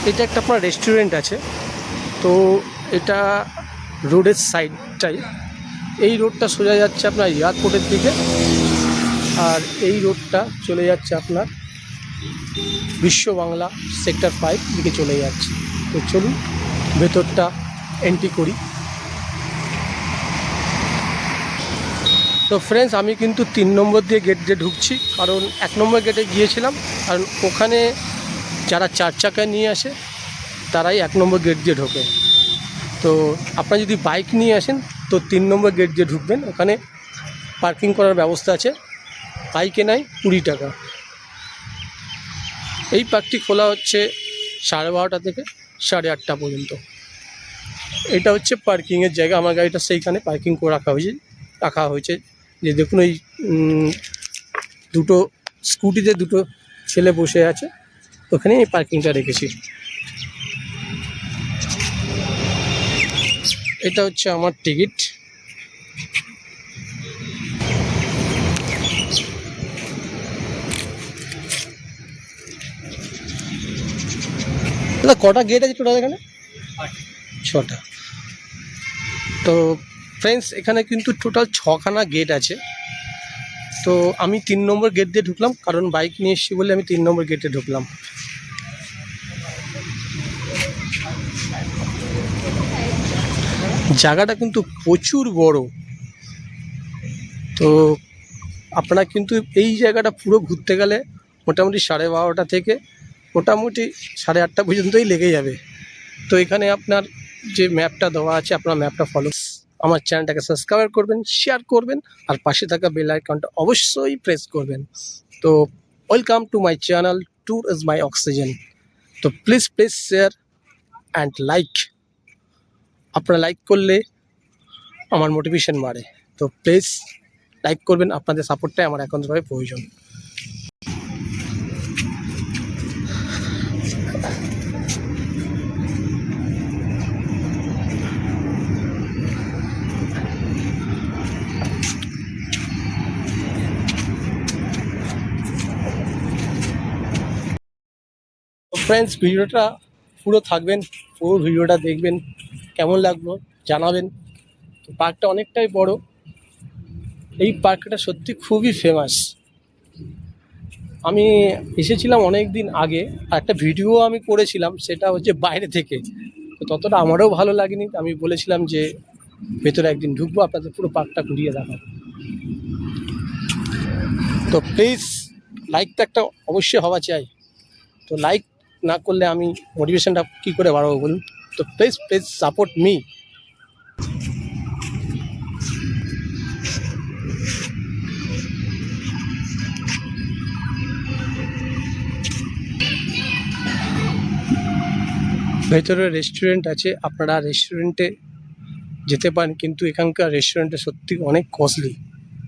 এটা একটা আপনার রেস্টুরেন্ট আছে, তো এটা রোডের সাইডটাই। এই রোডটা সোজা যাচ্ছে আপনার এয়ারপোর্টের দিকে, আর এই রোডটা চলে যাচ্ছে আপনার বিশ্ব বাংলা সেক্টর 5 দিকে চলে যাচ্ছে। তো চলুন ভেতরটা এন্ট্রি করি। তো ফ্রেন্ডস, আমি কিন্তু 3 নম্বর দিয়ে গেট দিয়ে ঢুকছি, কারণ 1 নম্বর গেটে গিয়েছিলাম, কারণ ওখানে যারা 4 চাকা নিয়ে আসে তারাই 1 নম্বর গেট দিয়ে ঢোকে। তো আপনারা যদি বাইক নিয়ে আসেন তো 3 নম্বর গেট দিয়ে ঢুকবেন, ওখানে পার্কিং করার ব্যবস্থা আছে, বাইকে নেয় 20 টাকা। এই পার্কটি খোলা হচ্ছে 12:30 থেকে 8:30 পর্যন্ত। এটা হচ্ছে পার্কিংয়ের জায়গা, আমার গাড়িটা সেইখানে পার্কিং করে রাখা হয়েছে। যে দেখুন ওই দুটো স্কুটিতে দুটো ছেলে বসে আছে, ওখানে এই পার্কিংটা রেখেছি। এটা হচ্ছে আমার টিকিট। দাদা কটা গেট আছে টোটাল এখানে? 6টা। তো ফ্রেন্ডস, এখানে কিন্তু টোটাল 6খানা গেট আছে। তো আমি 3 নম্বর গেট দিয়ে ঢুকলাম, কারণ বাইক নিয়ে এসেছি বলে আমি 3 নম্বর গেটে ঢুকলাম। জায়গাটা কিন্তু প্রচুর বড়। তো আপনারা কিন্তু এই জায়গাটা পুরো ঘুরতে গেলে মোটামুটি 12:30 থেকে মোটামুটি 8:30 পর্যন্তই লেগে যাবে। তো এখানে আপনার যে ম্যাপটা দেওয়া আছে, আপনার ম্যাপটা ফলো, আমার চ্যানেলটাকে সাবস্ক্রাইব করবেন, শেয়ার করবেন, আর পাশে থাকা বেল আইকনটা অবশ্যই প্রেস করবেন। তো welcome to my channel, tour is my oxygen. তো প্লিজ শেয়ার অ্যান্ড লাইক। আপনারা লাইক করলে আমার মোটিভেশন বাড়ে। তো প্লিজ লাইক করবেন, আপনাদের সাপোর্টটাই আমার একান্তভাবে প্রয়োজন। তো ফ্রেন্ডস, ভিডিওটা পুরো থাকবেন, পুরো ভিডিওটা দেখবেন, কেমন লাগলো জানাবেন। তো পার্কটা অনেকটাই বড়। এই পার্কটা সত্যি খুবই ফেমাস। আমি এসেছিলাম অনেক দিন আগে, আর একটা ভিডিও আমি করেছিলাম, সেটা হচ্ছে বাইরে থেকে। তো ততটা আমারও ভালো লাগেনি। আমি বলেছিলাম যে ভেতরে একদিন ঢুকবো, আপনাদের পুরো পার্কটা ঘুরিয়ে দেখাবো। তো প্লিজ লাইকটা একটা অবশ্যই হওয়া চাই। তো লাইক না করলে আমি মোটিভেশনটা কী করে বাড়াবো বলুন? তো প্লিজ সাপোর্ট মি। ভেতরে রেস্টুরেন্ট আছে, আপনারা রেস্টুরেন্টে যেতে পারেন, কিন্তু এখানকার রেস্টুরেন্টে সত্যি অনেক কস্টলি।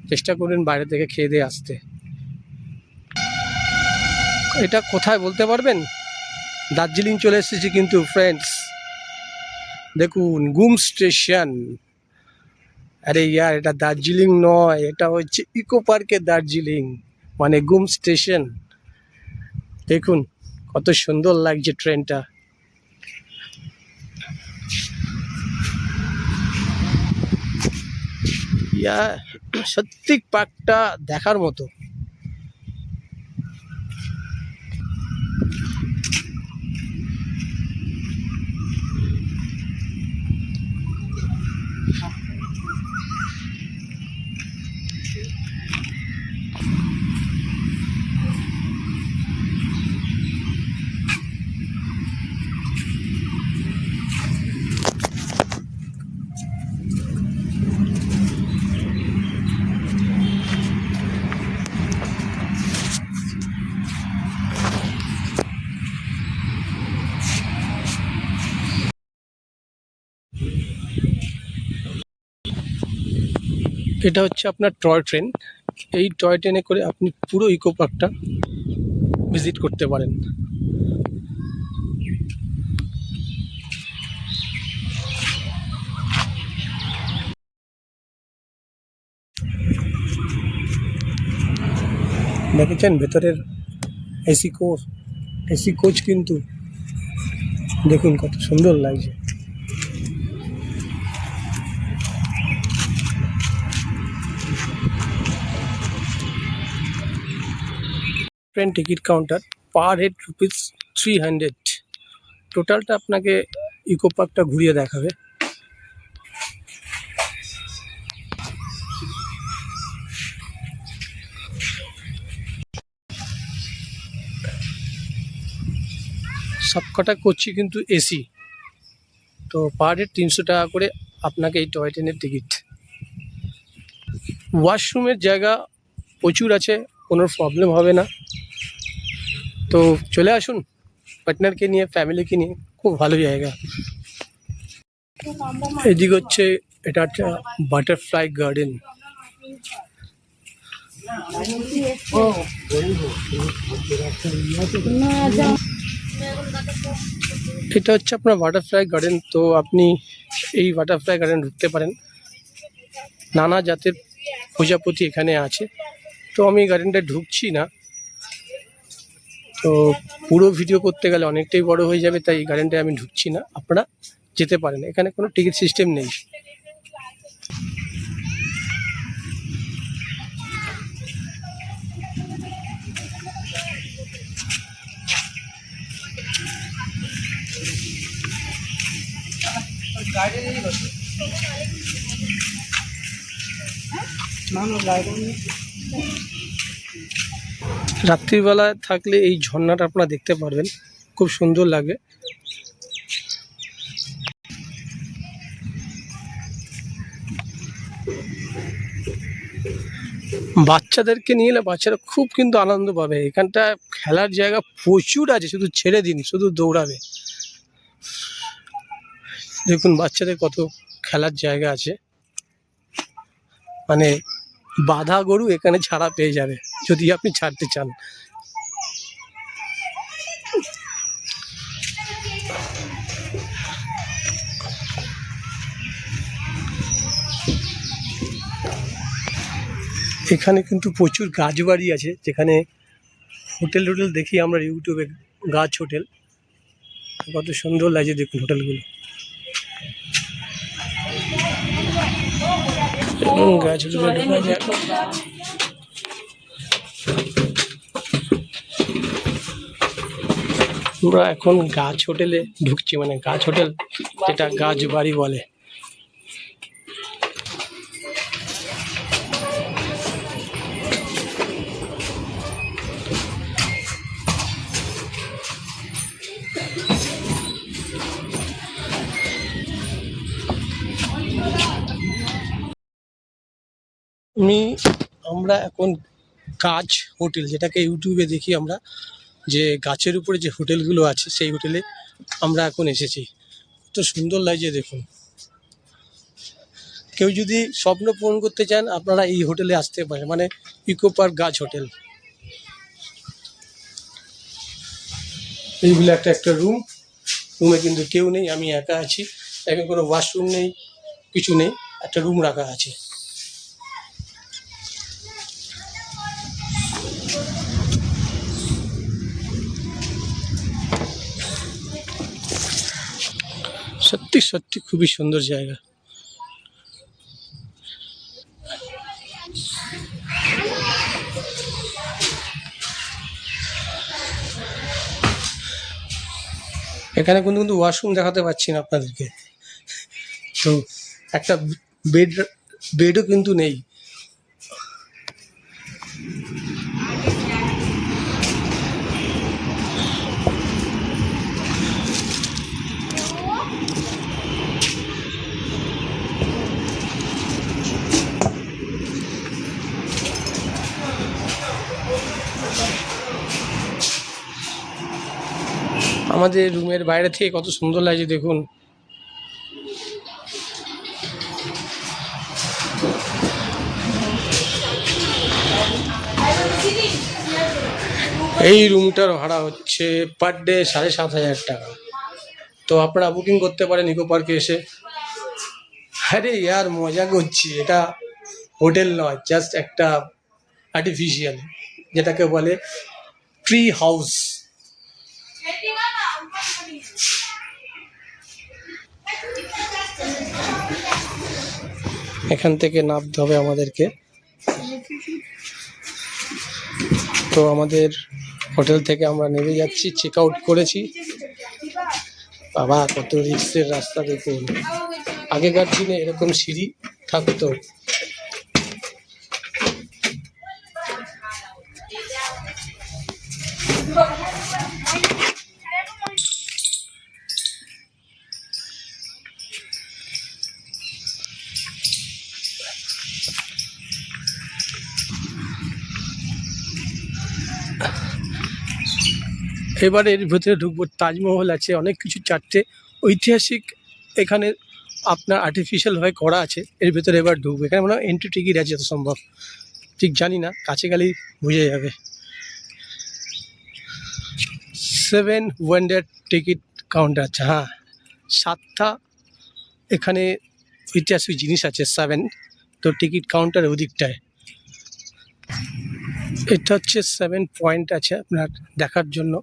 চেষ্টা করবেন বাইরে থেকে খেয়ে দিয়ে আসতে। এটা কোথায় বলতে পারবেন? দার্জিলিং চলে এসেছি কিন্তু ফ্রেন্ডস, দেখুন গুম স্টেশন। আরে ইয়ার, এটা দার্জিলিং নয়, এটা হচ্ছে ইকো পার্কের দার্জিলিং, মানে গুম স্টেশন। দেখুন কত সুন্দর লাগছে ট্রেনটা। ইয়া, সত্যি পার্কটা দেখার মতো। এটা হচ্ছে আপনার টয় ট্রেন। এই টয় ট্রেনে করে আপনি পুরো ইকো পার্কটা ভিজিট করতে পারেন। দেখেছেন ভেতরের এসি কোচ কিন্তু দেখুন কত সুন্দর লাগছে। Train ticket counter, per head ₹300। টোটালটা আপনাকে ইকো পার্কটা ঘুরিয়ে দেখাবে। সবকটা কোচই কিন্তু এসি। তো পার হেড ৩০০ টাকা করে আপনাকে এই টয় ট্রেনের টিকিট। ওয়াশরুমের জায়গা প্রচুর আছে, কোনো প্রবলেম হবে না। তো চলে আসুন পার্টনারকে নিয়ে, ফ্যামিলিকে নিয়ে, খুব ভালো জায়গা। এদিকে হচ্ছে এটা একটা বাটারফ্লাই গার্ডেন। এটা হচ্ছে আপনার বাটারফ্লাই গার্ডেন। তো আপনি এই বাটারফ্লাই গার্ডেন ঢুকতে পারেন। নানা জাতের প্রজাপতি এখানে আছে। তো আমি গার্ডেনটা ঢুকছি না, তো পুরো ভিডিও করতে গেলে অনেকটাই বড় হয়ে যাবে, তাই এই গার্ডেনটায় আমি ঢুকছি না। আপনারা যেতে পারেন, এখানে কোনো টিকিট সিস্টেম নেই। রাত্রিবেলায় থাকলে এই ঝর্ণাটা আপনারা দেখতে পারবেন, খুব সুন্দর লাগে। বাচ্চাদেরকে নিয়ে এলে বাচ্চারা খুব কিন্তু আনন্দ পাবে। এখানটা খেলার জায়গা প্রচুর আছে, শুধু ছেড়ে দিন, শুধু দৌড়াবে। দেখুন বাচ্চাদের কত খেলার জায়গা আছে, মানে বাঁধা গরু এখানে ছাড়া পেয়ে যাবে যদি আপনি ছাড়তে চান। এখানে কিন্তু প্রচুর গাছ বাড়ি আছে, যেখানে হোটেল টোটেল দেখি আমরা ইউটিউবে, গাছ হোটেল। কত সুন্দর লাগছে দেখুন হোটেলগুলো, গাছ হোটেলে ঢোকা যায়। আমরা এখন গাছ হোটেলে ঢুকছি, মানে গাছ হোটেল যেটা গাছ বাড়ি বলে। আমরা এখন গাছ হোটেল, যেটাকে ইউটিউবে দেখি আমরা, যে গাছের উপরে যে হোটেলগুলো আছে সেই হোটেলে আমরা এখন এসেছি। তো সুন্দর লাগছে দেখুন। কেউ যদি স্বপ্ন পূরণ করতে চান আপনারা এই হোটেলে আসতে পারেন, মানে ইকো পার্ক গাছ হোটেল। এইগুলো একটা রুম, রুমে কিন্তু কেউ নেই, আমি একা আছি। এখানে কোনো ওয়াশরুম নেই, কিছু নেই, একটা রুম রাখা আছে। সত্যি সত্যি খুবই সুন্দর জায়গা। এখানে কিন্তু ওয়াশরুম দেখাতে পাচ্ছি না আপনাদেরকে। তো একটা বেডও কিন্তু নেই। আমাদের রুমের বাইরে থেকে কত সুন্দর লাগছে দেখুন। এই রুমটার ভাড়া হচ্ছে পার ডে ৭,৫০০ টাকা। তো আপনারা বুকিং করতে পারেন ইকো পার্কে এসে। আরে ইয়ার মজা করছি, এটা হোটেল নয়, জাস্ট একটা আর্টিফিশিয়াল, যেটাকে বলে ট্রি হাউস। এখান থেকে নামতে হবে আমাদেরকে। তো আমাদের হোটেল থেকে আমরা নেমে যাচ্ছি, চেক আউট করেছি। বাবা কত রিস্কের রাস্তা দেখুন, আগেকার দিনে এরকম সিঁড়ি থাকতো। এবারে এর ভেতরে ঢুকবো। তাজমহল আছে, অনেক কিছু চারটে ঐতিহাসিক এখানে আপনার আর্টিফিশিয়াল হয়ে করা আছে। এর ভেতরে এবার ঢুকবো। এখানে মনে হয় এন্ট্রি টিকিট আছে যত সম্ভব, ঠিক জানি না, কাছে গেলেই বুঝে যাবে। 7 ওয়ান্ডার টিকিট কাউন্টার আছে, হ্যাঁ 7টা এখানে ঐতিহাসিক জিনিস আছে 7। তো টিকিট কাউন্টার ওদিকটায়। এটা হচ্ছে 7 পয়েন্ট আছে আপনার দেখার জন্য।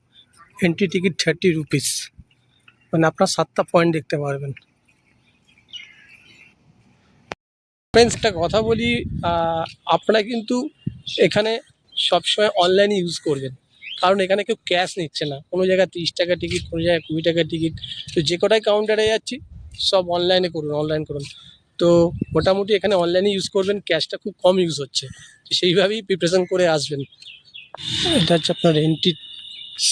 এন্ট্রি টিকিট 30 রুপিস, মানে আপনার 7টা পয়েন্ট দেখতে পারবেন। ফ্রেন্ডস একটা কথা বলি, আপনারা কিন্তু এখানে সবসময় অনলাইনে ইউজ করবেন, কারণ এখানে কেউ ক্যাশ নিচ্ছে না। কোনো জায়গায় 30 টাকা টিকিট, কোনো জায়গায় 20 টাকা টিকিট। তো যে কটাই কাউন্টারে যাচ্ছি সব অনলাইনে করুন, অনলাইন করুন। তো মোটামুটি এখানে অনলাইনে ইউজ করবেন, ক্যাশটা খুব কম ইউজ হচ্ছে, তো সেইভাবেই প্রিপারেশন করে আসবেন। এটা হচ্ছে আপনার এন্ট্রি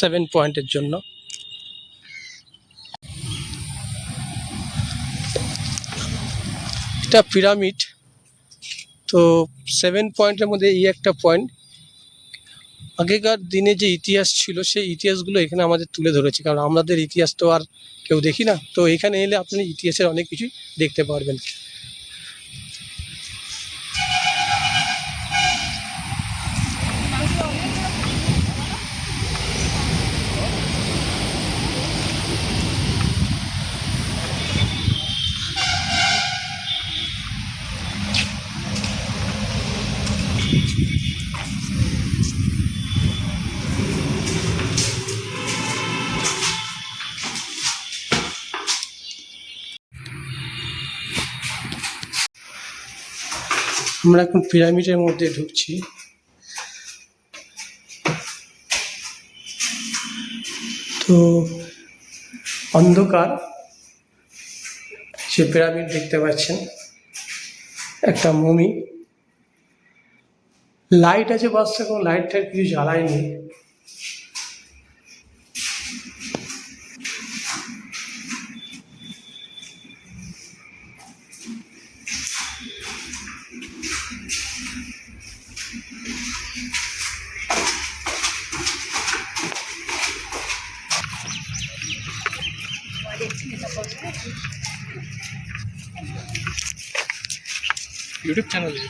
7 পয়েন্টের জন্য। এটা পিরামিড। তো 7 পয়েন্টের মধ্যে এই একটা পয়েন্ট। আগেকার দিনে যে ইতিহাস ছিল সেই ইতিহাসগুলো এখানে আমাদের তুলে ধরেছে, কারণ আমাদের ইতিহাস তো আর কেউ দেখি না। তো এখানে এলে আপনি ইতিহাসের অনেক কিছুই দেখতে পারবেন। আমরা এখন পিরামিডের মধ্যে ঢুকছি। তো অন্ধকার, সে পিরামিড দেখতে পাচ্ছেন, একটা মমি। লাইট আছে বাসটা, কোনো লাইট টাইট কিছু জ্বালায়নি। यूट्यूब चैनल है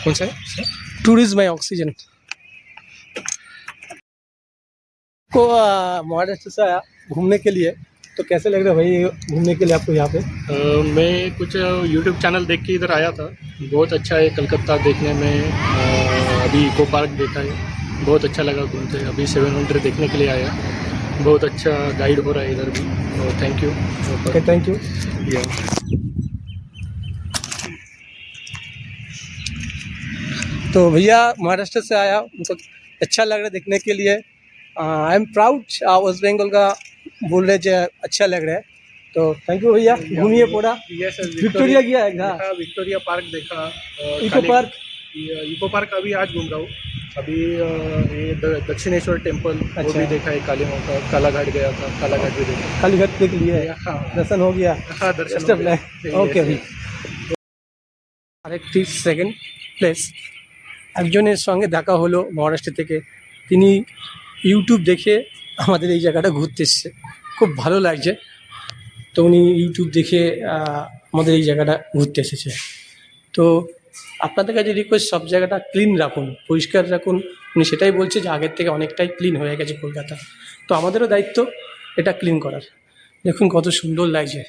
कौन सा है? टूरिज्म माई ऑक्सीजन। को महाराष्ट्र से आया घूमने के लिए, तो कैसे लग रहा है भाई घूमने के लिए आपको यहाँ पे? मैं कुछ यूट्यूब चैनल देख के इधर आया था। बहुत अच्छा है कलकत्ता देखने में। अभी इको पार्क देखा है, बहुत अच्छा लगा घूमते। अभी 7 वंडर देखने के लिए आया। बहुत अच्छा गाइड हो रहा है इधर भी। Thank you. Okay thank you. तो भैया महाराष्ट्र से आया, उनको अच्छा लग रहा है देखने के लिए। I am proud, West Bengal का बोल रहे जो अच्छा लग रहा है। तो थैंक यू भैया, घूमिए पूरा। विक्टोरिया गया है, देखा, विक्टोरिया पार्क देखा। इको पार्क अभी आज घूम रहा हूँ। अभी ये दक्षिणेश्वर टेम्पल वो भी देखा है। काली माता, कालाघाट गया था, कालाघाट भी देखा। कालीघाट देख लिए? हाँ दर्शन हो गया? हाँ दर्शन। ओके भाई। আরেকটি সেকেন্ড প্লেস, একজনের সঙ্গে দেখা হলো মহারাষ্ট্র থেকে। তিনি ইউটিউব দেখে আমাদের এই জায়গাটা ঘুরতে এসছে, খুব ভালো লাগছে। তো উনি ইউটিউব দেখে আমাদের এই জায়গাটা ঘুরতে এসেছে। তো আপনাদের কাছে রিকোয়েস্ট, সব জায়গাটা ক্লিন রাখুন, পরিষ্কার রাখুন। উনি সেটাই বলছে যে আগের থেকে অনেকটাই ক্লিন হয়ে গেছে কলকাতা। তো আমাদেরও দায়িত্ব এটা ক্লিন করার। দেখুন কত সুন্দর লাগছে।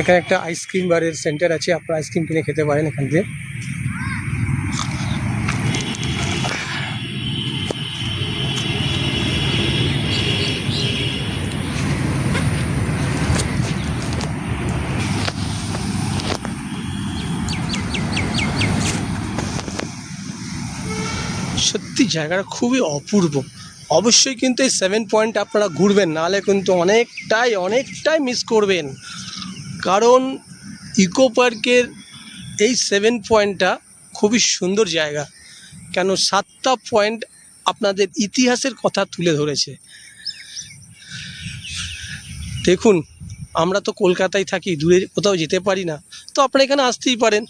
এখানে একটা আইসক্রিম বারের সেন্টার আছে, আপনারা আইসক্রিম কিনে খেতে পারেন এখান থেকে। সত্যি জায়গাটা খুবই অপূর্ব। অবশ্যই কিন্তু এই 7 পয়েন্ট আপনারা ঘুরবেন, নাহলে কিন্তু অনেকটাই মিস করবেন। কারণ ইকো পার্কের এই 7 পয়েন্টটা খুবই সুন্দর জায়গা। কেন 7টা পয়েন্ট আপনাদের ইতিহাসের কথা তুলে ধরেছে। দেখুন, আমরা তো কলকাতায় থাকি, দূরে কোথাও যেতে পারি না, তো আপনারা এখানে আসতেই পারেন।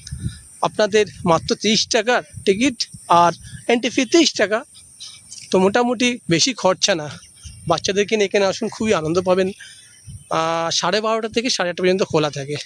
আপনাদের মাত্র 30 টাকার টিকিট আর এন্ট্রি ফি 30 টাকা, তো মোটামুটি বেশি খরচা না। বাচ্চাদেরকে নিয়ে এখানে আসুন, খুবই আনন্দ পাবেন। 12:30 থেকে 8:30 পর্যন্ত খোলা থাকে।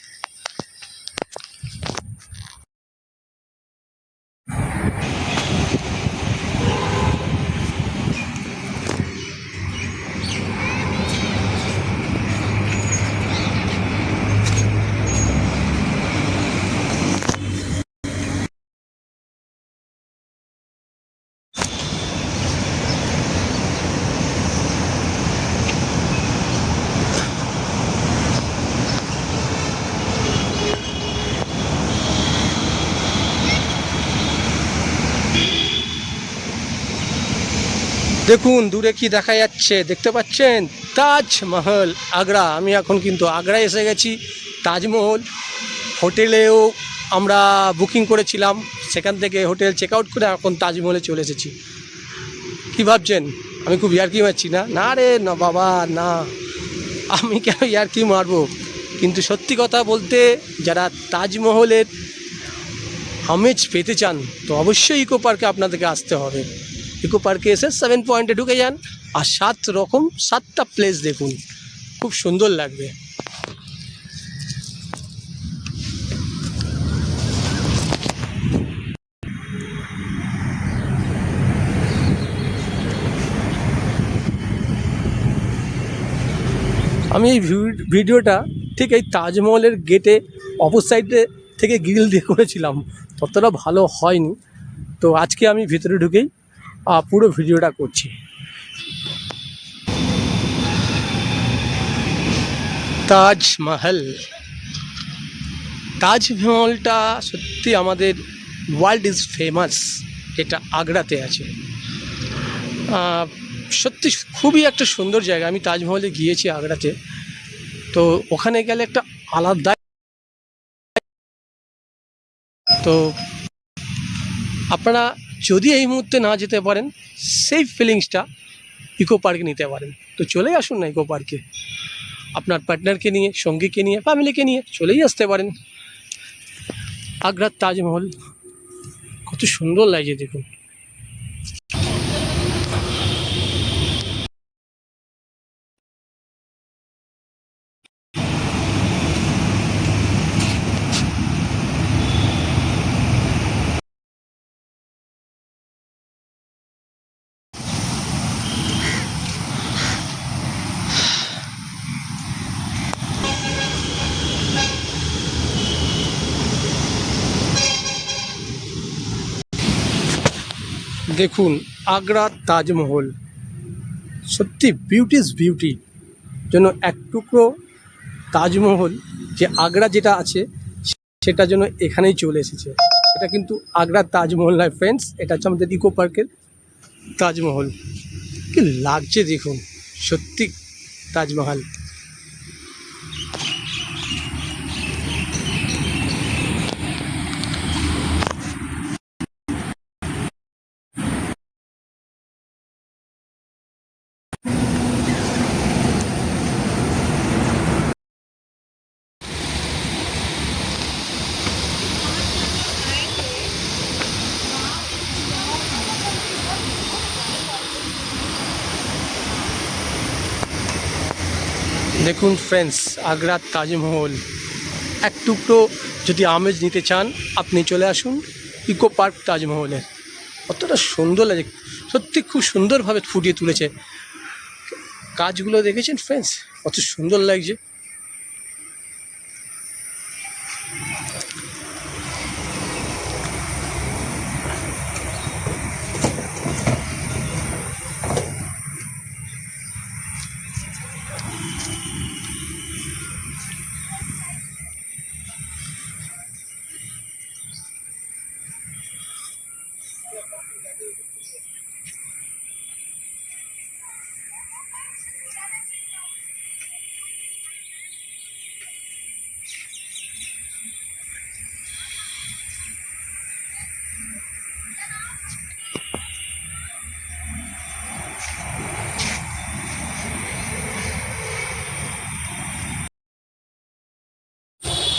দেখুন দূরে কি দেখা যাচ্ছে, দেখতে পাচ্ছেন? তাজমহল, আগ্রা। আমি এখন কিন্তু আগ্রায় এসে গেছি। তাজমহল হোটেলেও আমরা বুকিং করেছিলাম, সেখান থেকে হোটেল চেক আউট করে এখন তাজমহলে চলে এসেছি। কী ভাবছেন আমি খুব ইয়ার্কি মারছি? না না রে না বাবা, না, আমি কেন ইয়ার্কি মারবো? কিন্তু সত্যি কথা বলতে, যারা তাজমহলের আমেজ পেতে চান তো অবশ্যই ইকো পার্কে আপনাদেরকে আসতে হবে। ইকো পার্কে এসে 7 পয়েন্টে ঢুকে যান, আর 7টা প্লেস দেখুন, খুব সুন্দর লাগবে। আমি এই ভিডিওটা ঠিক এই তাজমহলের গেটে অপর সাইডে থেকে গ্রিল দিয়ে করেছিলাম, ততটা ভালো হয়নি। তো আজকে আমি ভিতরে ঢুকেই পুরো ভিডিওটা করছি। তাজমহলটা সত্যি আমাদের ওয়ার্ল্ড ইজ ফেমাস, এটা আগ্রাতে আছে। সত্যি খুবই একটা সুন্দর জায়গা। আমি তাজমহলে গিয়েছি আগ্রাতে, তো ওখানে গেলে একটা আলাদা, তো আপনারা যদি এই মুহূর্তে না যেতে পারেন, সেই ফিলিংসটা ইকো পার্কে নিতে পারেন। তো চলে আসুন না ইকো পার্কে, আপনার পার্টনারকে নিয়ে, সঙ্গীকে নিয়ে, ফ্যামিলিকে নিয়ে চলেই আসতে পারেন। আগ্রার তাজমহল কত সুন্দর লাগছে দেখুন। দেখুন আগ্রার তাজমহল সত্যি বিউটি। যেন এক টুকরো তাজমহল যে আগ্রা যেটা আছে সেটা যেন এখানেই চলে এসেছে। এটা কিন্তু আগ্রার তাজমহল নয় ফ্রেন্ডস, এটা হচ্ছে আমাদের ইকো পার্কের তাজমহল। কি লাগছে দেখুন, সত্যি তাজমহল। দেখুন ফ্রেন্ডস, আগ্রার তাজমহল। এক টুকরো যদি আমেজ নিতে চান আপনি চলে আসুন ইকো পার্ক তাজমহলে। কতটা সুন্দর লাগে, সত্যি খুব সুন্দরভাবে ফুটিয়ে তুলেছে। কাজগুলো দেখেছেন ফ্রেন্ডস, কত সুন্দর লাগছে।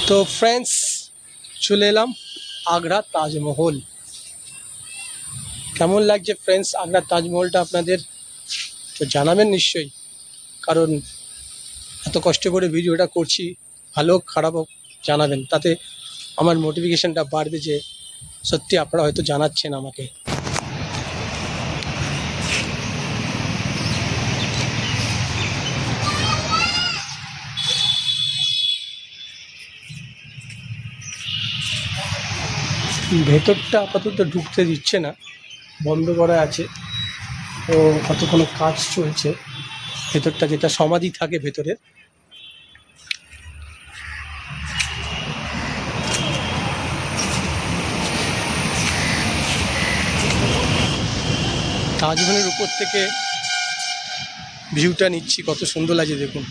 তো ফ্রেন্ডস, চলে এলাম আগ্রা তাজমহল। কেমন লাগছে ফ্রেন্ডস আগ্রার তাজমহলটা আপনাদের? তো জানাবেন নিশ্চয়ই, কারণ এত কষ্ট করে ভিডিওটা করছি, ভালো হোক খারাপ হোক জানাবেন, তাতে আমার মোটিভেশনটা বাড়বে যে সত্যি আপনারা হয়তো জানাচ্ছেন আমাকে। ভেতরটা আপাতত ঢুকতে দিচ্ছে না, বন্ধ করা আছে। তো কত কোনো কাজ চলছে ভেতরটা, যেটা সমাধি থাকে ভেতরে। তাজমহলের উপর থেকে ভিউটা নিচ্ছি, কত সুন্দর লাগছে দেখুন।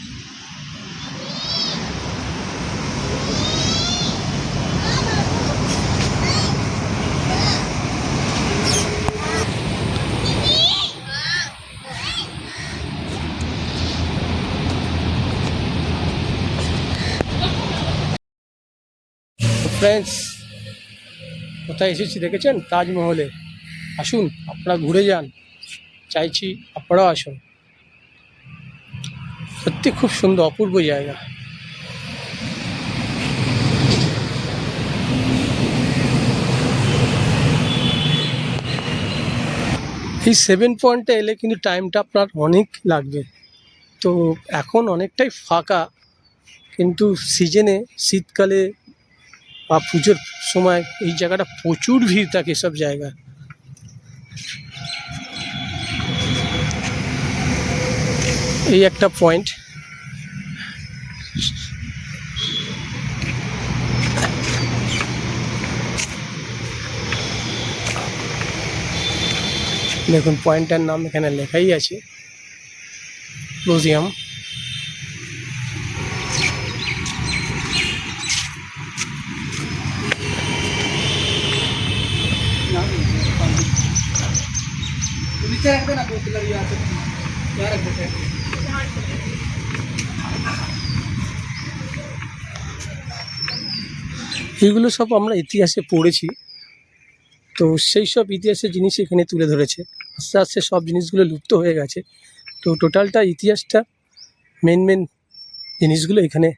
ফ্রেন্ডস, কোথায় এসেছি দেখেছেন? তাজমহলে। আসুন আপনারা ঘুরে যান, চাইছি আপনারাও আসুন। সত্যি খুব সুন্দর, অপূর্ব জায়গা। এই 7 পয়েন্টে এলে কিন্তু টাইমটা আপনার অনেক লাগবে। তো এখন অনেকটাই ফাঁকা, কিন্তু সিজনে, শীতকালে বা পুজোর সময় এই জায়গাটা প্রচুর ভিড় থাকে এসব জায়গায়। এই একটা পয়েন্ট। দেখুন পয়েন্টটার নাম এখানে লেখাই আছে, মিউজিয়াম। এইগুলো সব আমরা ইতিহাসে পড়েছি, তো সেই সব ইতিহাসের জিনিস এখানে তুলে ধরেছে। আস্তে আস্তে সব জিনিসগুলো লুপ্ত হয়ে গেছে, তো টোটালটা ইতিহাসটা, মেন মেন জিনিসগুলো এখানে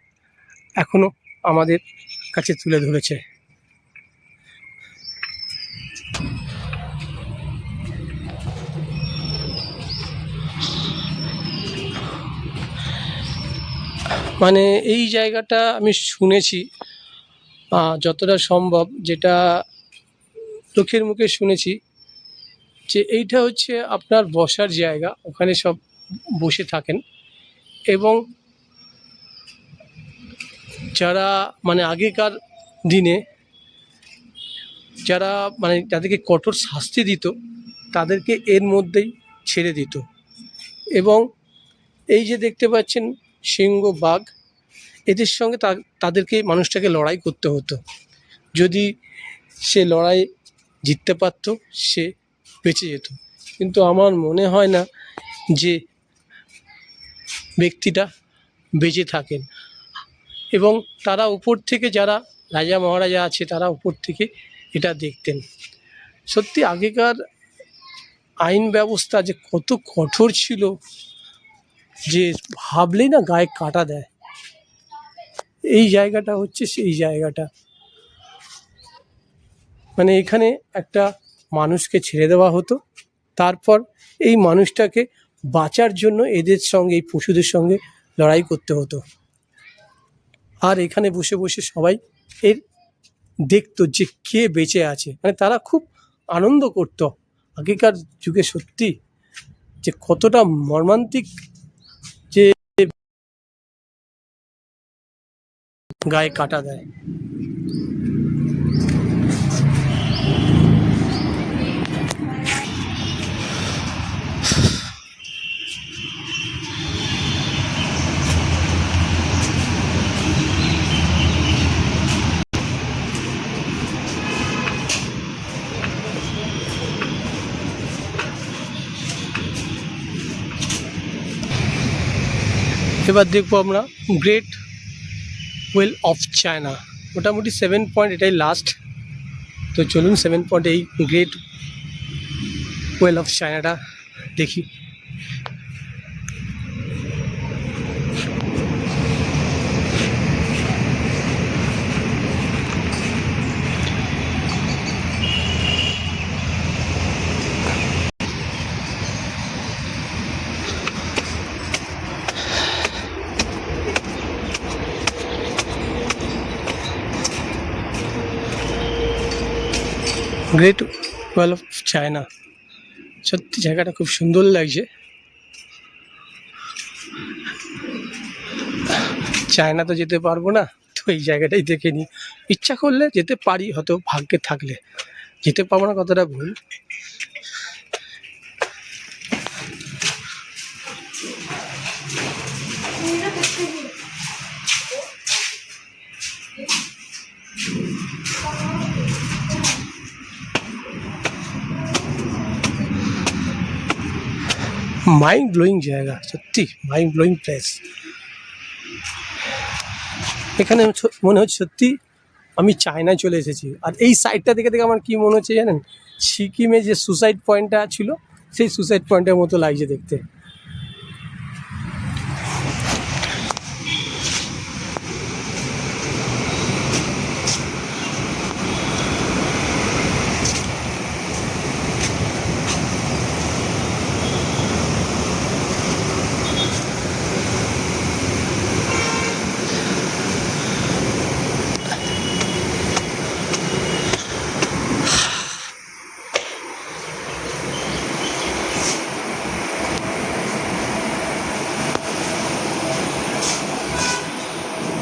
এখনও আমাদের কাছে তুলে ধরেছে। মানে এই জায়গাটা আমি শুনেছি, যতটা সম্ভব, যেটা চোখের মুখে শুনেছি, যে এইটা হচ্ছে আপনার বসার জায়গা। ওখানে সব বসে থাকেন, এবং যারা মানে আগেকার দিনে যারা মানে যাদেরকে কঠোর শাস্তি দিত তাদেরকে এর মধ্যেই ছেড়ে দিত। এবং এই যে দেখতে পাচ্ছেন সিংহ, বাঘ, এদের সঙ্গে তাদেরকে, মানুষটাকে লড়াই করতে হতো। যদি সে লড়াই জিততে পারতো সে বেঁচে যেত, কিন্তু আমার মনে হয় না যে ব্যক্তিটা বেঁচে থাকেন। এবং তারা উপর থেকে, যারা রাজা মহারাজা আছে তারা উপর থেকে এটা দেখতেন। সত্যি আগেকার আইন ব্যবস্থা যে কত কঠোর ছিল যে ভাবলেই না গায়ে কাঁটা দেয়। এই জায়গাটা হচ্ছে সেই জায়গাটা, মানে এখানে একটা মানুষকে ছেড়ে দেওয়া হতো, তারপর এই মানুষটাকে বাঁচার জন্য এদের সঙ্গে, এই পশুদের সঙ্গে লড়াই করতে হতো। আর এখানে বসে বসে সবাই এর দেখতো যে কে বেঁচে আছে, মানে তারা খুব আনন্দ করতো। আগেকার যুগে সত্যি যে কতটা মর্মান্তিক, যে গায়ে কাটা দেয়। এবার দেখবো আমরা গ্রেট ওয়েল অফ চায়না। মোটামুটি 7 পয়েন্ট এটাই লাস্ট। তো চলুন 7 পয়েন্ট এই গ্রেট ওয়েল অফ চায়নাটা দেখি। গ্রেট ওয়াল অফ চায়না, সত্যি জায়গাটা খুব সুন্দর লাগছে। চায়না তো যেতে পারবো না, তো এই জায়গাটাই দেখে নিই। ইচ্ছা করলে যেতে পারি, হয়তো ভাগ্যে থাকলে। যেতে পারবো না কতটা ভুল। মাইন্ড ব্লোয়িং জায়গা, সত্যি মাইন্ড ব্লোয়িং প্লেস। এখানে মনে হচ্ছে সত্যি আমি চায়নায় চলে এসেছি। আর এই সাইডটা দেখে দেখে আমার কি মনে হচ্ছে জানেন, সিকিমে যে সুসাইড পয়েন্টটা ছিল, সেই সুসাইড পয়েন্টের মতো লাগছে দেখতে।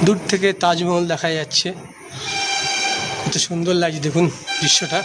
দূর থেকে তাজমহল দেখা যাচ্ছে, কত সুন্দর লাগছে দেখুন দৃশ্যটা।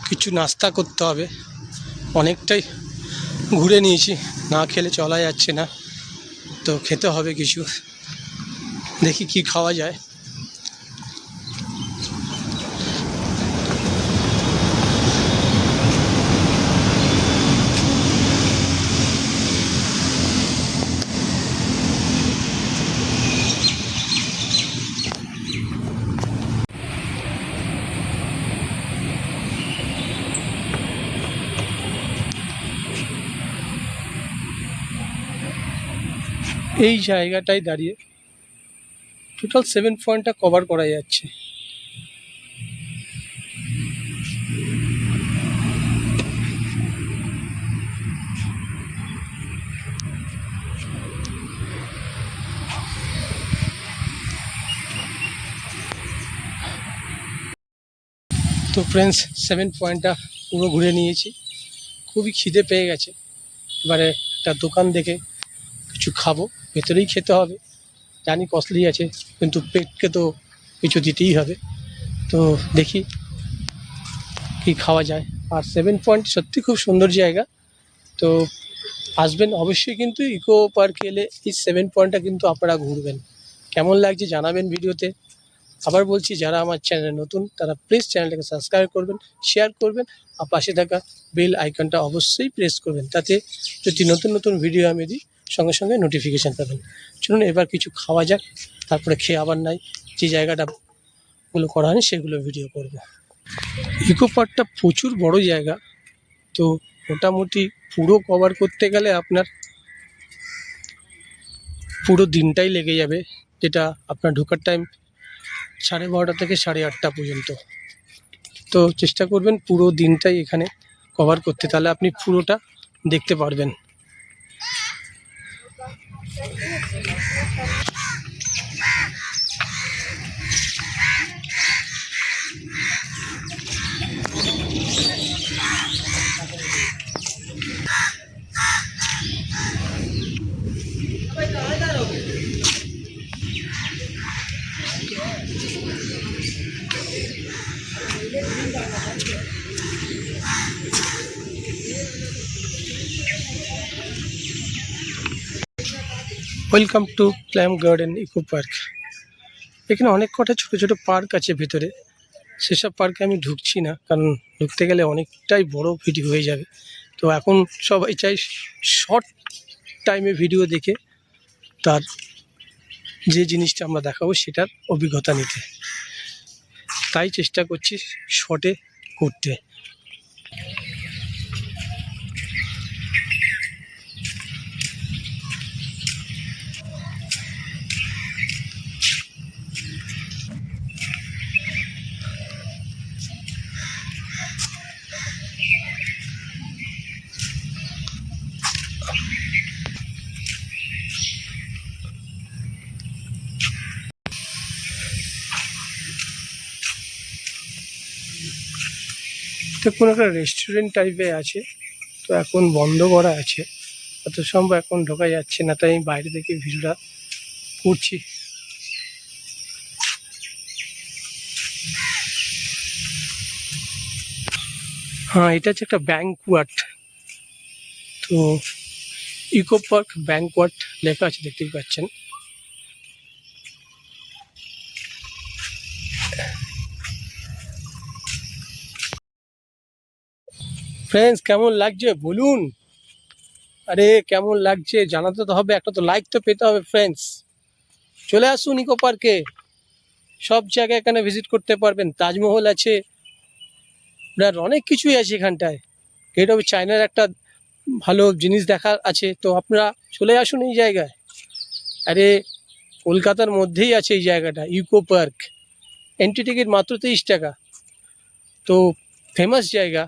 কিছু নাস্তা করতে হবে, অনেকটাই ঘুরে নিয়েছি, না খেলে চলা যাচ্ছে না, তো খেতে হবে কিছু। দেখি কি খাওয়া যায়। এই জায়গাটায় দাঁড়িয়ে টোটাল 7 পয়েন্টটা কভার করা যাচ্ছে। তো ফ্রেন্ডস 7 পয়েন্টটা পুরো ঘুরে নিয়েছি, খুবই খিদে পেয়ে গেছে। এবারে একটা দোকান দেখে কিছু খাবো, ভেতরেই খেতে হবে, জানি কস্টলি আছে কিন্তু পেটকে তো কিছু দিতেই হবে। তো দেখি কি খাওয়া যায়। আর 7 পয়েন্ট সত্যি খুব সুন্দর জায়গা, তো আসবেন অবশ্যই, কিন্তু ইকো পার্কে এলে এই 7 পয়েন্টটা কিন্তু আপনারা ঘুরবেন। কেমন লাগছে জানাবেন ভিডিওতে। আবার বলছি, যারা আমার চ্যানেলে নতুন তারা প্লিজ চ্যানেলটাকে সাবস্ক্রাইব করবেন, শেয়ার করবেন, আর পাশে থাকা বেল আইকনটা অবশ্যই প্রেস করবেন, তাতে যদি নতুন নতুন ভিডিও আমি দিই সঙ্গে সঙ্গে নোটিফিকেশান পাবেন। চলুন এবার কিছু খাওয়া যাক, তারপরে খেয়ে আবার নাই যে জায়গাটাগুলো করা হয়নি সেগুলো ভিডিও করব। ইকো পার্কটা প্রচুর বড় জায়গা, তো মোটামুটি পুরো কভার করতে গেলে আপনার পুরো দিনটাই লেগে যাবে, যেটা আপনার ঢোকার টাইম 12:30 থেকে 8:30 পর্যন্ত। তো চেষ্টা করবেন পুরো দিনটাই এখানে কভার করতে, তাহলে আপনি পুরোটা দেখতে পারবেন। Welcome to plum garden eco park. এখানে অনেক কটা ছোটো ছোটো পার্ক আছে ভেতরে, সেসব পার্কে আমি ঢুকছি না, কারণ ঢুকতে গেলে অনেকটাই বড় ভিডিও হয়ে যাবে। তো এখন সবাই চাই শর্ট টাইমে ভিডিও দেখে তার যে জিনিসটা আমরা দেখাবো সেটার অভিজ্ঞতা নিতে, তাই চেষ্টা করছি শর্টে করতে। তো কোনো একটা রেস্টুরেন্ট টাইপের আছে, তো এখন বন্ধ করা আছে, অত সম্ভব এখন ঢোকা যাচ্ছে না, তাই আমি বাইরে থেকে ভিডিওটা করছি। হ্যাঁ, এটা হচ্ছে একটা ব্যাংকোয়াট, তো ইকো পার্ক ব্যাংকোয়াট লেখা আছে, দেখতেই পাচ্ছেন। ফ্রেন্ডস কেমন লাগছে বলুন, আরে কেমন লাগছে জানাতে তো হবে, একটা তো লাইক তো পেতে হবে ফ্রেন্ডস। চলে আসুন ইকো পার্কে, সব জায়গায় এখানে ভিজিট করতে পারবেন, তাজমহল আছে, আপনার অনেক কিছুই আছে এখানটায়। গেট অফ চায়নার একটা ভালো জিনিস দেখার আছে, তো আপনারা চলে আসুন এই জায়গায়। আরে কলকাতার মধ্যেই আছে এই জায়গাটা, ইকো পার্ক। এন্ট্রি টিকিট মাত্র 30 টাকা, তো ফেমাস জায়গা।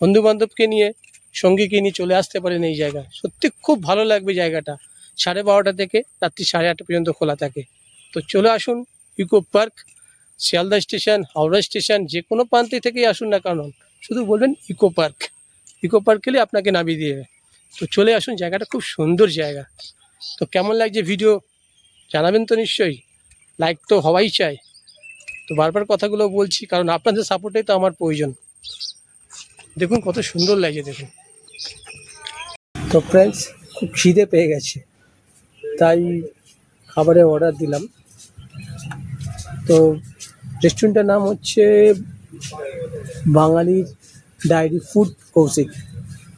বন্ধু বান্ধবকে নিয়ে সঙ্গীকে নিয়ে চলে আসতে পারেন এই জায়গায়, সত্যি খুব ভালো লাগবে জায়গাটা। 12:30 থেকে রাত্রি 8:30 পর্যন্ত খোলা থাকে। তো চলে আসুন eco park, Sealdah station, Howrah station, যে কোনো প্রান্তে থেকেই আসুন না কারণ, শুধু বলবেন ইকো পার্ক। ইকো পার্ক গেলে আপনাকে নামিয়ে দিয়ে দেবে। তো চলে আসুন, জায়গাটা খুব সুন্দর জায়গা। তো কেমন লাগছে ভিডিও জানাবেন তো নিশ্চয়ই, লাইক তো হওয়াই চাই। তো বারবার কথাগুলো বলছি কারণ আপনাদের সাপোর্টেই তো আমার প্রয়োজন। দেখুন কত সুন্দর লাগছে দেখুন। তো ফ্রেন্ডস খুব খিদে পেয়ে গেছে, তাই খাবারের অর্ডার দিলাম। তো রেস্টুরেন্টের নাম হচ্ছে বাঙালির ডায়েরি ফুড কৌশিক।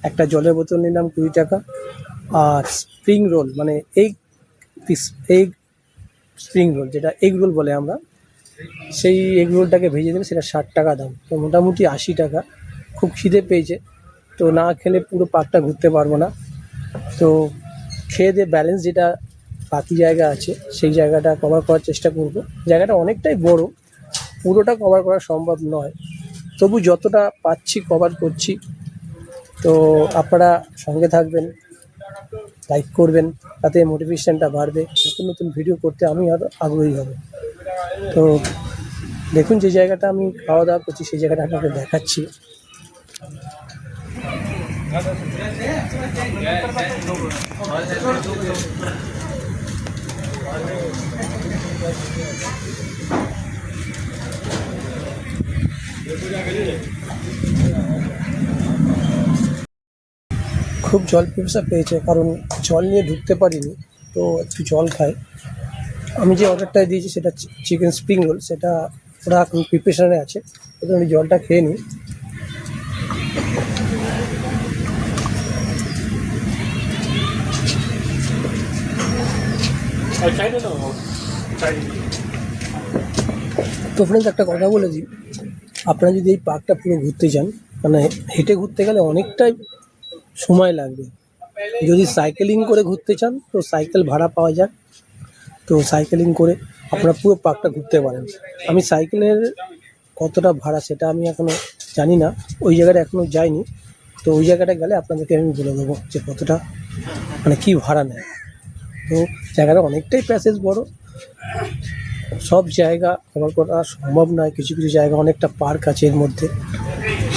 একটা জলের বোতল নিলাম 20 টাকা, আর স্প্রিং রোল মানে এগ স্প্রিং রোল, যেটা এগ রোল বলে আমরা, সেই এগ রোলটাকে ভেজে দেবে, সেটা 60 টাকা দাম, তো মোটামুটি 80 টাকা। খুব খিদে পেয়েছে, তো না খেলে পুরো পার্কটা ঘুরতে পারবো না। তো খেয়ে দিয়ে ব্যালেন্স যেটা বাকি জায়গা আছে সেই জায়গাটা কভার করার চেষ্টা করব। জায়গাটা অনেকটাই বড়, পুরোটা কভার করা সম্ভব নয়, তবু যতটা পাচ্ছি কভার করছি। তো আপনারা সঙ্গে থাকবেন, লাইক করবেন, তাতে মোটিভেশনটা বাড়বে, নতুন নতুন ভিডিও করতে আমি আরও আগ্রহী হব। তো দেখুন যে জায়গাটা আমি খাওয়া দাওয়া করছি সেই জায়গাটা আপনাকে দেখাচ্ছি। খুব জল পিপাসা পেয়েছে, কারণ জল নিয়ে ঢুকতে পারিনি, তো একটু জল খাই। আমি যে অর্ডারটা দিয়েছি সেটা চিকেন স্প্রিং রোল, সেটা ওরা এখন প্রিপারেশনে আছে, তো আমি জলটা খেয়ে নিই। তো ফ্রেন্ডস, একটা কথা বলে দিই, আপনারা যদি এই পার্কটা পুরো ঘুরতে যান, মানে হেঁটে ঘুরতে গেলে অনেকটাই সময় লাগবে। যদি সাইকেলিং করে ঘুরতে চান তো সাইকেল ভাড়া পাওয়া যায়, তো সাইকেলিং করে আপনারা পুরো পার্কটা ঘুরতে পারেন। আমি সাইকেলের কতটা ভাড়া সেটা আমি এখনও জানি না, ওই জায়গাটা এখনও যাইনি। তো ওই জায়গাটা গেলে আপনাদেরকে আমি বলে দেবো যে কতটা, মানে কী ভাড়া নেয়। তো জায়গাটা অনেকটাই প্যাসেজ বড়, সব জায়গা কভার করা সম্ভব নয়। কিছু কিছু জায়গা অনেকটা পার্ক আছে এর মধ্যে,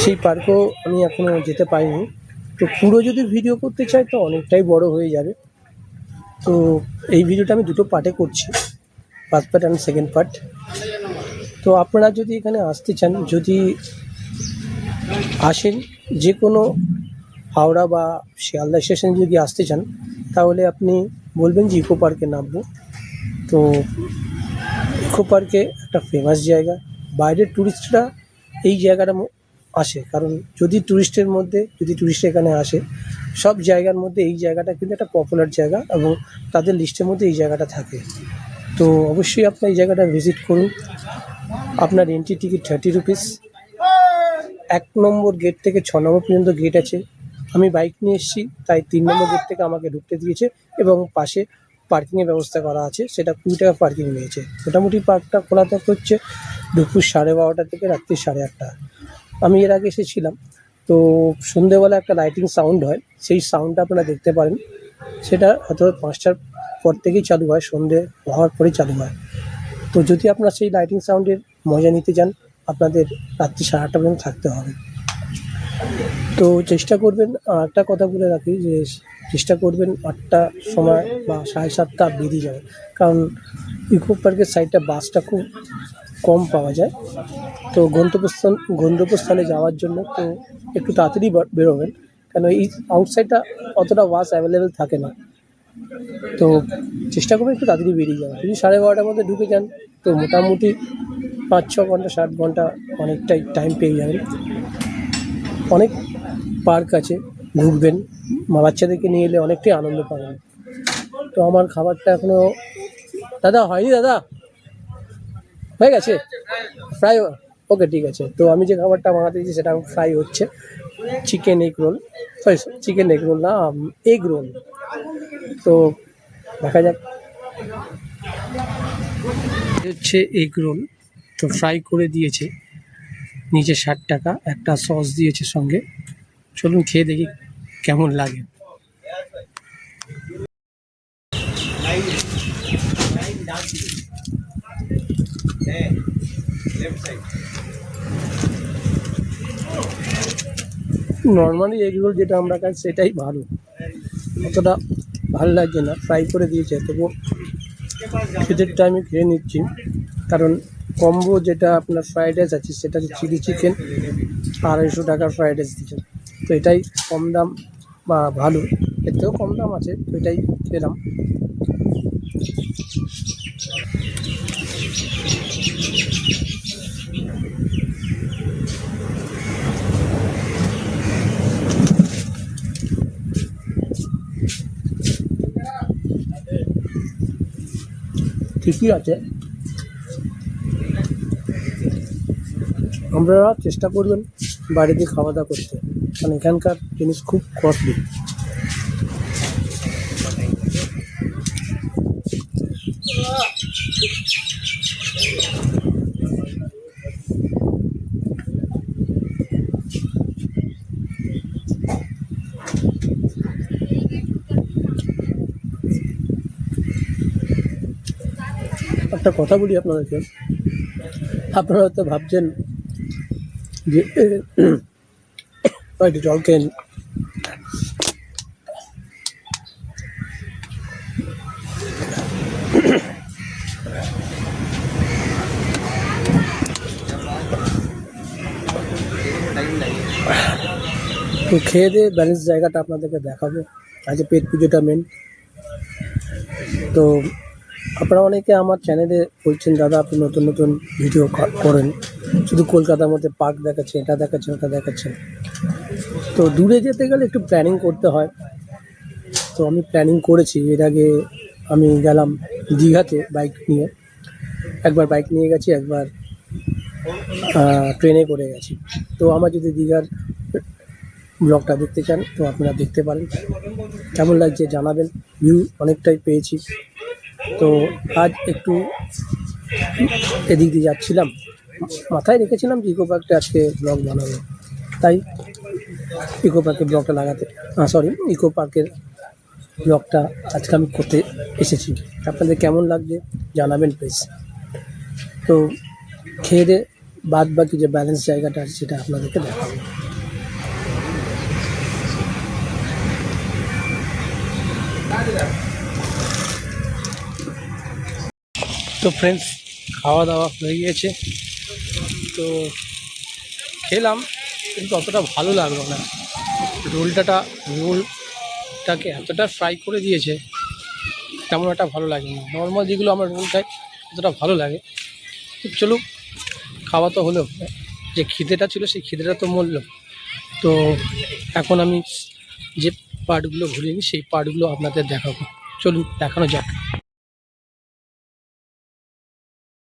সেই পার্কেও আমি এখনও যেতে পারিনি। তো পুরো যদি ভিডিও করতে চাই তো অনেকটাই বড় হয়ে যাবে। তো এই ভিডিওটা আমি দুটো পার্টে করছি, first part and second part. তো আপনারা যদি এখানে আসতে চান, যদি আসেন যে কোনো হাওড়া বা শিয়ালদা স্টেশনে যদি আসতে চান, তাহলে আপনি বলবেন যে ইকো পার্কে নামবো। তো ইকো পার্কে একটা ফেমাস জায়গা, বাইরের ট্যুরিস্টরা এই জায়গাটা আসে, কারণ যদি ট্যুরিস্ট এখানে আসে, সব জায়গার মধ্যে এই জায়গাটা কিন্তু একটা পপুলার জায়গা এবং তাদের লিস্টের মধ্যে এই জায়গাটা থাকে। তো অবশ্যই আপনার এই জায়গাটা ভিজিট করুন। আপনার এন্ট্রি টিকিট 30 রুপিস। 1 নম্বর গেট থেকে 6 নম্বর পর্যন্ত গেট আছে। আমি বাইক নিয়ে এসেছি, তাই 3 নম্বর গেট থেকে আমাকে ঢুকতে দিয়েছে এবং পাশে পার্কিংয়ের ব্যবস্থা করা আছে, সেটা 20 টাকা পার্কিং নিয়েছে। মোটামুটি পার্কটা খোলা হচ্ছে দুপুর 12:30 থেকে রাত্রি 8:30। আমি এর আগে এসেছিলাম, তো সন্ধেবেলা একটা লাইটিং সাউন্ড হয়, সেই সাউন্ডটা আপনারা দেখতে পারেন। সেটা হয়তো 5টার পর থেকেই চালু হয়, সন্ধে হওয়ার পরেই চালু হয়। তো যদি আপনারা সেই লাইটিং সাউন্ডের মজা নিতে চান, আপনাদের রাত্রি 8:30 পর্যন্ত থাকতে হবে। তো চেষ্টা করবেন, একটা কথা বলে রাখি যে চেষ্টা করবেন 8টার সময় বা 7:30 বেরিয়ে যাবে, কারণ ইকো পার্কের সাইডটা বাসটা খুব কম পাওয়া যায়। তো গন্তব্যস্থানে যাওয়ার জন্য তো একটু তাড়াতাড়ি বেরোবেন, কেন এই আউটসাইডটা অতটা বাস অ্যাভেলেবেল থাকে না। তো চেষ্টা করবেন একটু তাড়াতাড়ি বেরিয়ে যাওয়া। যদি 12:30টার মধ্যে ঢুকে যান তো মোটামুটি 5-6 ঘন্টা 7 ঘন্টা অনেকটাই টাইম পেয়ে যাবেন। অনেক পার্ক আছে, ঘুরবেন, বাচ্চাদেরকে নিয়ে এলে অনেকটাই আনন্দ পাবেন। তো আমার খাবারটা এখনও দাদা হয়নি, দাদা হয়ে গেছে ফ্রাই, ওকে ঠিক আছে। তো আমি যে খাবারটা বানাতে দিয়েছি সেটা ফ্রাই হচ্ছে, chicken egg roll, chicken egg roll না, এগ রোল। তো দেখা যাক, হচ্ছে এগ রোল, তো ফ্রাই করে দিয়েছে, নিচে 60 টাকা, একটা সস দিয়েছে সঙ্গে। চলুন খেয়ে দেখি কেমন লাগে। নর্মালি এগ রোল যেটা আমরা খাই সেটাই ভালো, অতটা ভালো লাগছে না, ফ্রাই করে দিয়েছে। তবু খেতে টাইমে খেয়ে নিচ্ছি, কারণ কম্বো যেটা আপনার ফ্রাইড রাইস আছে সেটা হচ্ছে চিলি চিকেন, 250 টাকার ফ্রাইড রাইস দিচ্ছেন। তো এটাই কম দাম বা ভালো, এর থেকেও কম দাম আছে, তো এটাই খেলাম। ঠিকই আছে, আপনারা চেষ্টা করবেন বাড়িতে খাওয়া দাওয়া করতে, কারণ এখানকার জিনিস খুব কস্টলি। একটা কথা বলি আপনাদেরকে, আপনারা হয়তো ভাবছেন যে একটু জল খেয়ে নিই। তো খেয়ে দিয়ে ব্যালেন্স জায়গাটা আপনাদেরকে দেখাবো। আজকে পেট পুজোটা মেন। তো আপনারা অনেকে আমার চ্যানেলে বলছেন, দাদা আপনি নতুন নতুন ভিডিও করেন, শুধু কলকাতার মধ্যে পার্ক দেখাচ্ছেন, এটা দেখাচ্ছেন, ওটা দেখাচ্ছেন। তো দূরে যেতে গেলে একটু প্ল্যানিং করতে হয়। তো আমি প্ল্যানিং করেছি। এর আগে আমি গেলাম দীঘাতে বাইক নিয়ে। একবার বাইক নিয়ে গেছি, একবার ট্রেনে করে গেছি। তো আমার যদি দীঘার ব্লগটা দেখতে চান তো আপনারা দেখতে পারেন। কেমন লাগছে জানাবেন। ভিউ অনেকটাই পেয়েছি। তো আজ একটু এদিক দিয়ে যাচ্ছিলাম, মাথায় রেখেছিলাম যে ইকো পার্কটা আজকে ব্লগ বানাবো, তাই ইকো পার্কের ব্লগটা ইকো পার্কের ব্লগটা আজকে আমি করতে এসেছি। আপনাদের কেমন লাগছে জানাবেন প্লিজ। তো খেয়ে দিয়ে বাদ বাকি যে ব্যালেন্স জায়গাটা আছে সেটা আপনাদেরকে দেখাবো। তো ফ্রেন্ডস, খাওয়া দাওয়া হয়ে গিয়েছে। তো খেলাম, কিন্তু অতটা ভালো লাগলো না। রোলটাকে এতটা ফ্রাই করে দিয়েছে, তেমন একটা ভালো লাগে না। নর্মাল যেগুলো আমরা রোল খাই অতটা ভালো লাগে। চলুক, খাওয়া তো হলো, যে খিদেটা ছিল সেই খিদেটা তো মরলো। তো এখন আমি যে পার্টগুলো ঘুরিয়ে নিই সেই পার্টগুলো আপনাদের দেখাবো। চলুন দেখানো যাক।